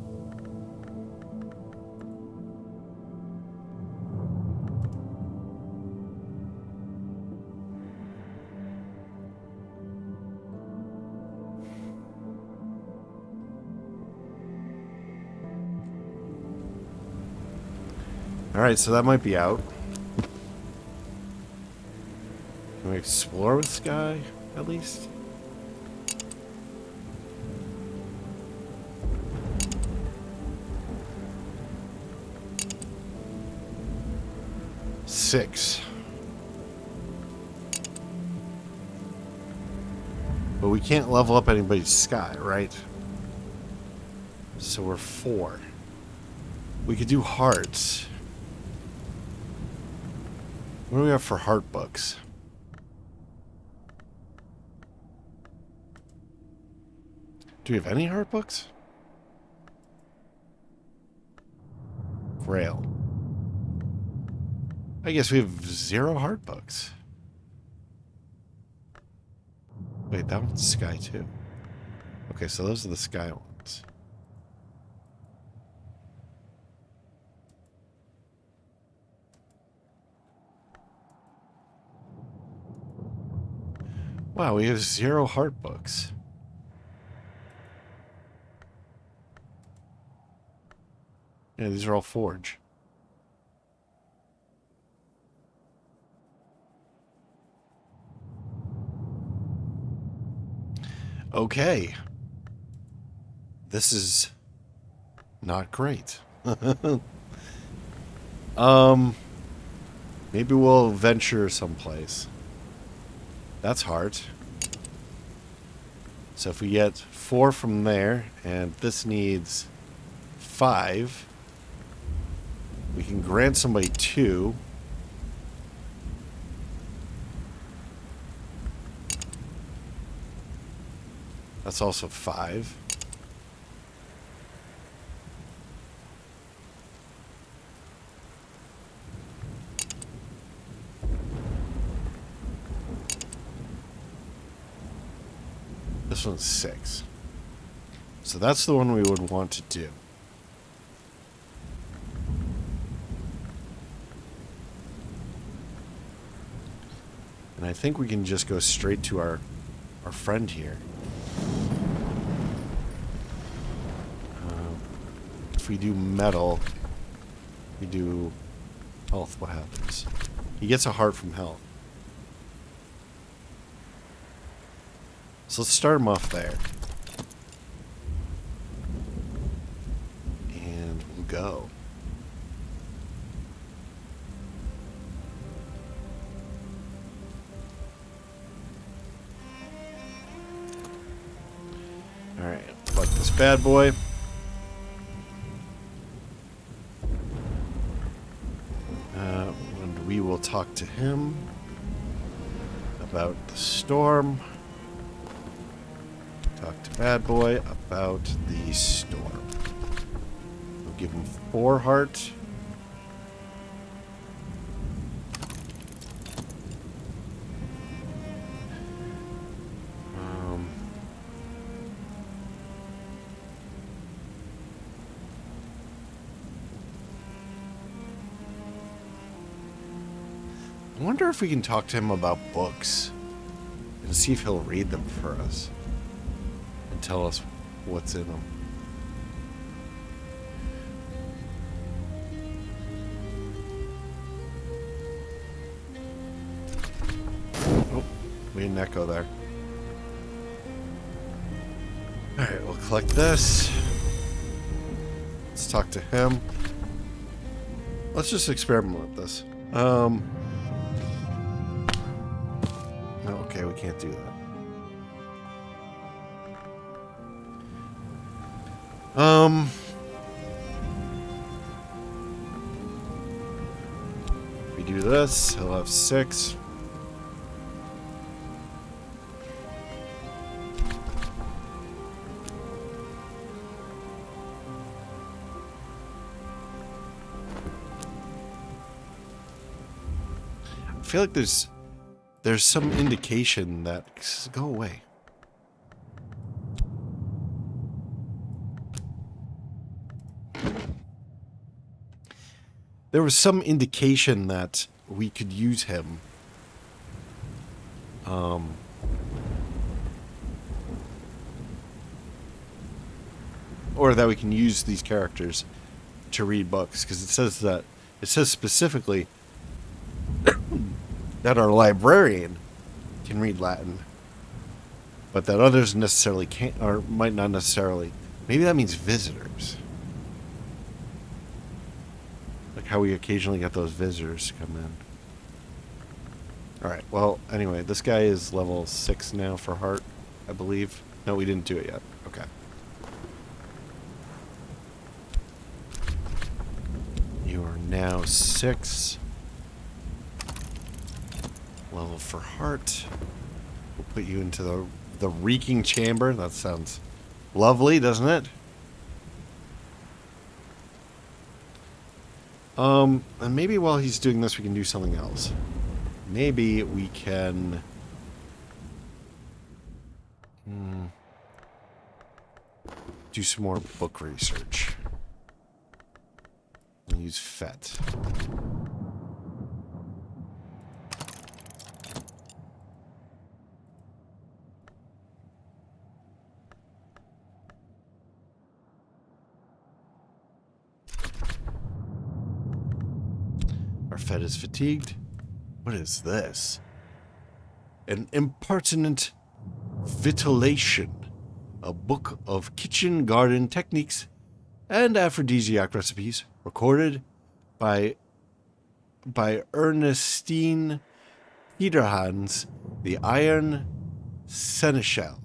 All right, so that might be out. Can we explore with sky, at least? Six. But we can't level up anybody's sky, right? So we're 4. We could do hearts. What do we have for heart books? Do we have any heart books? Grail. I guess we have 0 heart books. Wait, that one's sky too. Okay, so those are the sky ones. Wow, we have 0 heart books. Yeah, these are all forge. Okay. This is not great. Maybe we'll venture someplace. That's hard. So if we get 4 from there, and this needs 5, we can grant somebody 2. That's also 5. This one's 6. So that's the one we would want to do. And I think we can just go straight to our friend here. If we do metal, we do health, what happens? He gets a heart from health. So let's start him off there. And we'll go. Alright, fuck this bad boy. And we will talk to him about the storm. Talk to bad boy about the storm. We'll give him 4 heart. I wonder if we can talk to him about books and see if he'll read them for us and tell us what's in them. Oh, we had an echo there. Alright, we'll collect this. Let's talk to him. Let's just experiment with this. No, okay, we can't do that. If we do this, he'll have 6. I feel like there's some indication that... Go away. There was some indication that we could use him. Or that we can use these characters to read books. Because it says specifically that our librarian can read Latin, but that others necessarily can't, or might not necessarily. Maybe that means visitors. Like how we occasionally get those visitors to come in. Alright, well, anyway, this guy is level 6 now for heart, I believe. No, we didn't do it yet. Okay. You are now 6. Level for heart. We'll put you into the reeking chamber. That sounds Lovely, doesn't it? And maybe while he's doing this, we can do something else. Maybe we can... do some more book research. We'll use FET. Our FET is fatigued. What is this? An impertinent vitellation. A book of kitchen garden techniques and aphrodisiac recipes recorded by Ernestine Peterhans, the Iron Seneschal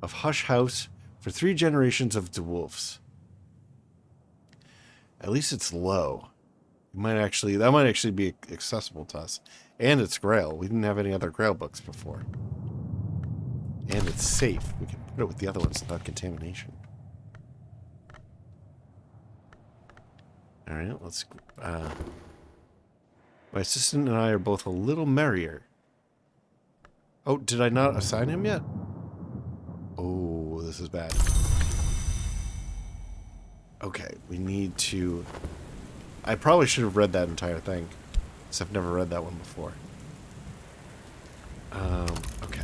of Hush House for 3 generations of dwarfs. At least it's low. That might actually be accessible to us. And it's Grail. We didn't have any other Grail books before. And it's safe. We can put it with the other ones without contamination. Alright, let's... my assistant and I are both a little merrier. Oh, did I not assign him yet? Oh, this is bad. Okay, we need to... I probably should have read that entire thing, because I've never read that one before. Okay.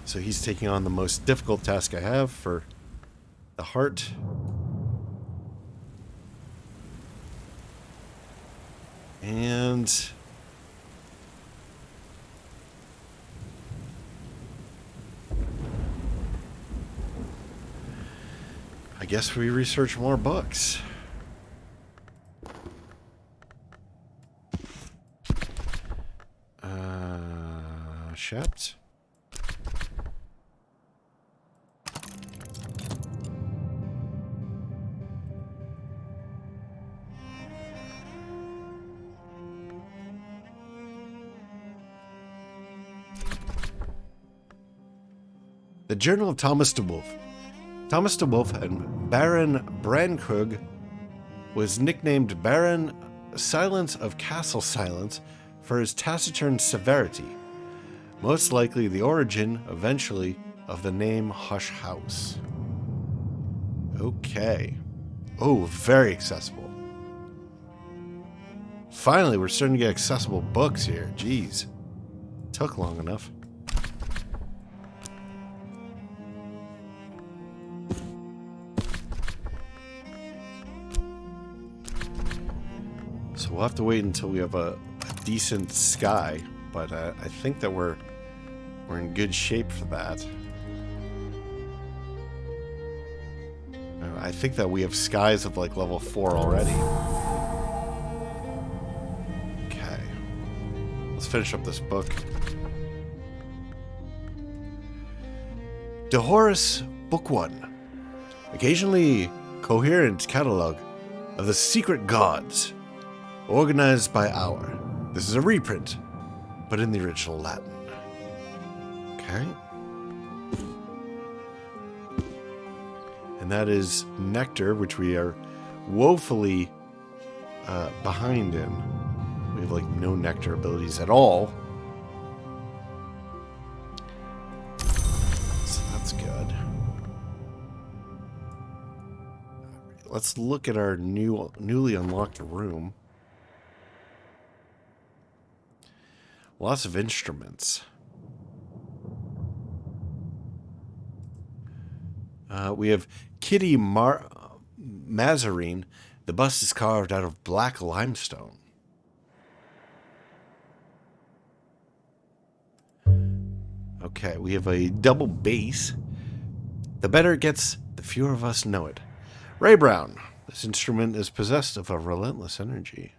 So he's taking on the most difficult task I have for the heart. And... I guess we research more books. Shept? The Journal of Thomas de Wolf. Thomas de Wolf and Baron Brankrug was nicknamed Baron Silence of Castle Silence for his taciturn severity, most likely the origin, eventually, of the name Hush House. Okay. Oh, very accessible. Finally, we're starting to get accessible books here. Jeez. Took long enough. So we'll have to wait until we have a decent sky, but I think that we're in good shape for that. I think that we have skies of like level 4 already. Okay. Let's finish up this book. De Horus, Book 1. Occasionally coherent catalog of the secret gods, organized by hour. This is a reprint, but in the original Latin. Okay. And that is Nectar, which we are woefully behind in. We have like no Nectar abilities at all. So that's good. Let's look at our newly unlocked room. Lots of instruments. We have Kitty Mazarine. The bust is carved out of black limestone. Okay, we have a double bass. The better it gets, the fewer of us know it. Ray Brown. This instrument is possessed of a relentless energy.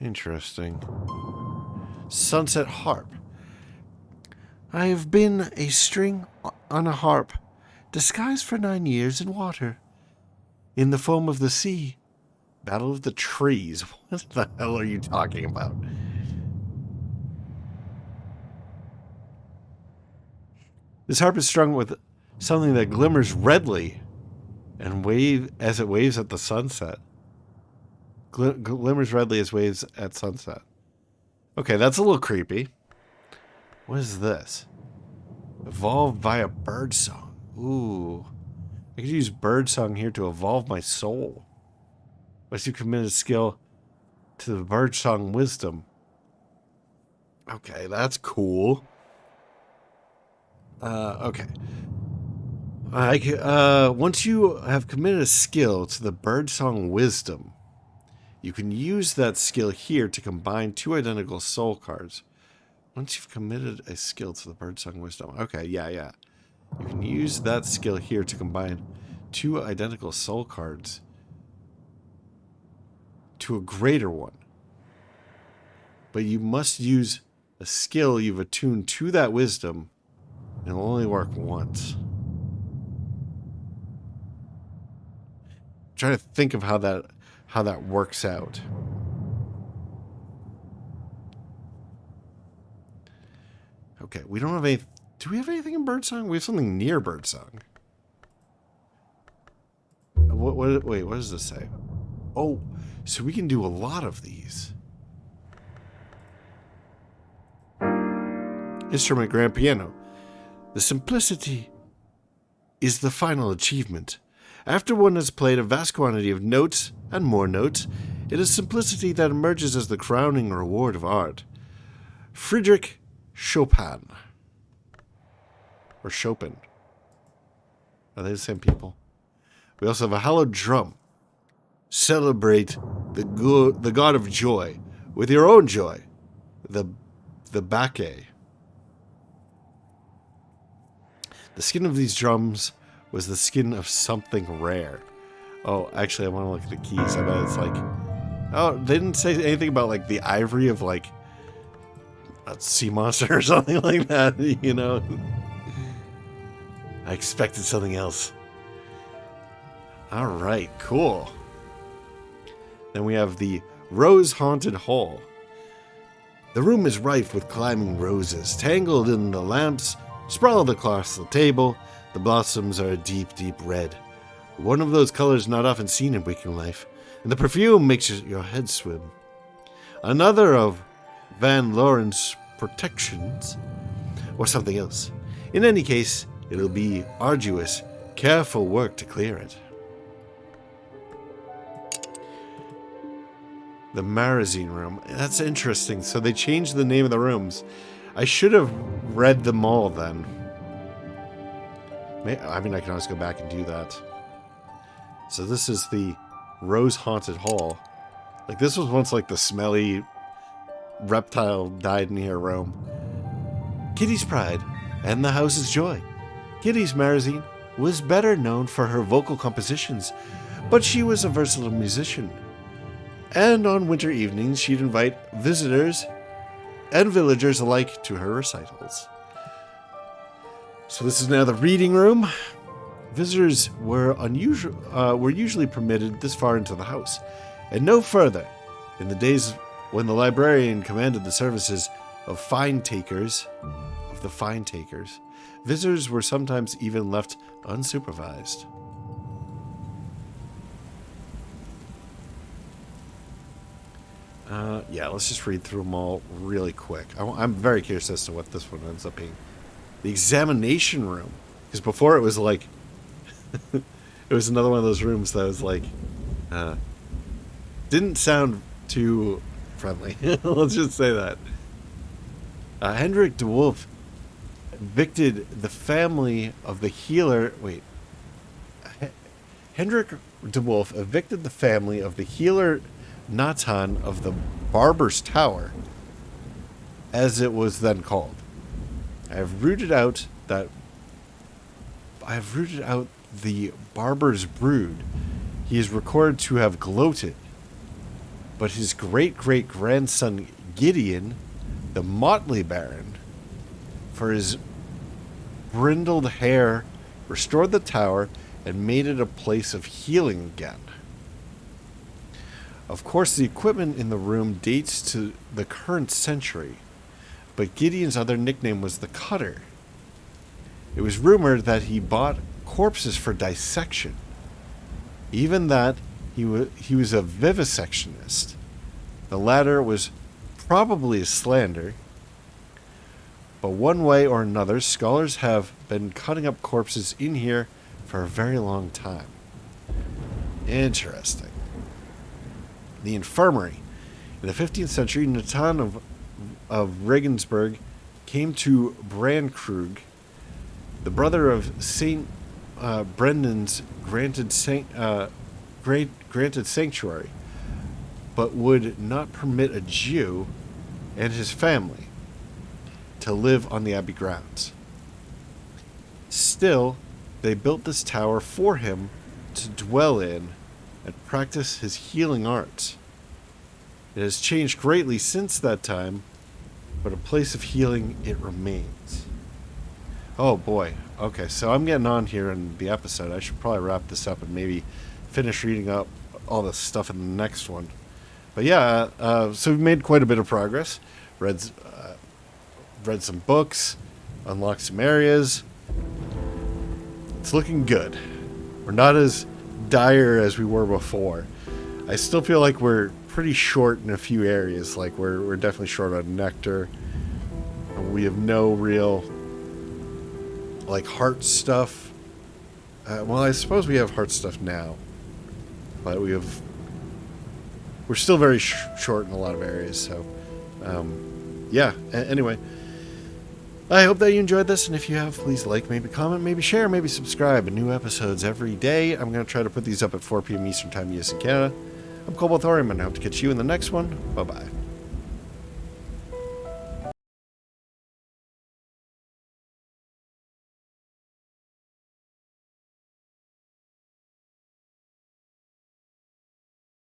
Interesting. Sunset Harp. I have been a string on a harp, disguised for 9 years in water, in the foam of the sea. Battle of the Trees. What the hell are you talking about? This harp is strung with something that glimmers redly and as it waves at the sunset. Glimmers redly as waves at sunset. Okay, that's a little creepy. What is this? Evolve via birdsong. Ooh. I could use birdsong here to evolve my soul. Unless you commit a skill to the birdsong wisdom. Okay, that's cool. Okay. Once you have committed a skill to the birdsong wisdom, you can use that skill here to combine two identical soul cards. Once you've committed a skill to the birdsong wisdom. Okay, yeah. You can use that skill here to combine two identical soul cards to a greater one. But you must use a skill you've attuned to that wisdom, and it will only work once. I'm trying to think of how that works out. Okay, we don't have any. Do we have anything in birdsong? We have something near birdsong. Wait, what does this say? Oh, so we can do a lot of these. Instrument grand piano. The simplicity is the final achievement. After one has played a vast quantity of notes and more notes, it is simplicity that emerges as the crowning reward of art. Friedrich Chopin. Or Chopin. Are they the same people? We also have a hallowed drum. Celebrate the god of joy with your own joy. The Bacchae. The skin of these drums was the skin of something rare. Oh, actually, I want to look at the keys. I bet it's like... Oh, they didn't say anything about, like, the ivory of, like, a sea monster or something like that, you know? I expected something else. Alright, cool. Then we have the Rose-Haunted Hall. The room is rife with climbing roses, tangled in the lamps, sprawled across the table. The blossoms are a deep, deep red. One of those colors not often seen in waking life, and the perfume makes your head swim. Another of Van Loren's protections, or something else. In any case, it'll be arduous, careful work to clear it. The Marazine Room. That's interesting. So they changed the name of the rooms. I should have read them all then. I mean, I can always go back and do that. So this is the Rose-Haunted Hall. Like, this was once like the smelly reptile died in here room. Kitty's pride and the house's joy. Kitty's Marazine was better known for her vocal compositions, but she was a versatile musician. And on winter evenings, she'd invite visitors and villagers alike to her recitals. So this is now the reading room. Visitors were usually permitted this far into the house, and no further. In the days when the librarian commanded the services of the fine takers, visitors were sometimes even left unsupervised. Yeah, let's just read through them all really quick. I'm very curious as to what this one ends up being. The examination room. Because before it was like... it was another one of those rooms that was like... didn't sound too friendly. Let's just say that. Hendrik de Wolf evicted the family of the healer... Wait. Hendrik de Wolf evicted the family of the healer Nathan of the Barber's Tower, as it was then called. I have rooted out the Barber's brood. He is recorded to have gloated, but his great-great-grandson Gideon, the motley baron, for his brindled hair, restored the tower and made it a place of healing again. Of course, the equipment in the room dates to the current century, but Gideon's other nickname was the Cutter. It was rumored that he bought corpses for dissection. Even that, he was a vivisectionist. The latter was probably a slander, but one way or another, scholars have been cutting up corpses in here for a very long time. Interesting. The infirmary. In the 15th century, Natan of Regensburg came to Brandkrug, the brother of Saint Brendan's granted sanctuary, but would not permit a Jew and his family to live on the abbey grounds. Still, they built this tower for him to dwell in and practice his healing arts. It has changed greatly since that time, but a place of healing it remains. Oh boy. Okay, so I'm getting on here in the episode. I should probably wrap this up and maybe finish reading up all the stuff in the next one. But yeah, so we've made quite a bit of progress. Read some books, unlocked some areas. It's looking good. We're not as dire as we were before. I still feel like we're pretty short in a few areas. Like we're definitely short on nectar. And we have no real like heart stuff. Well, I suppose we have heart stuff now, but we're still very short in a lot of areas. So, yeah. Anyway, I hope that you enjoyed this, and if you have, please like, maybe comment, maybe share, maybe subscribe. New episodes every day. I'm going to try to put these up at 4 p.m. Eastern Time, US and Canada. I'm Cobalt Thorium, and I hope to catch you in the next one. Bye-bye.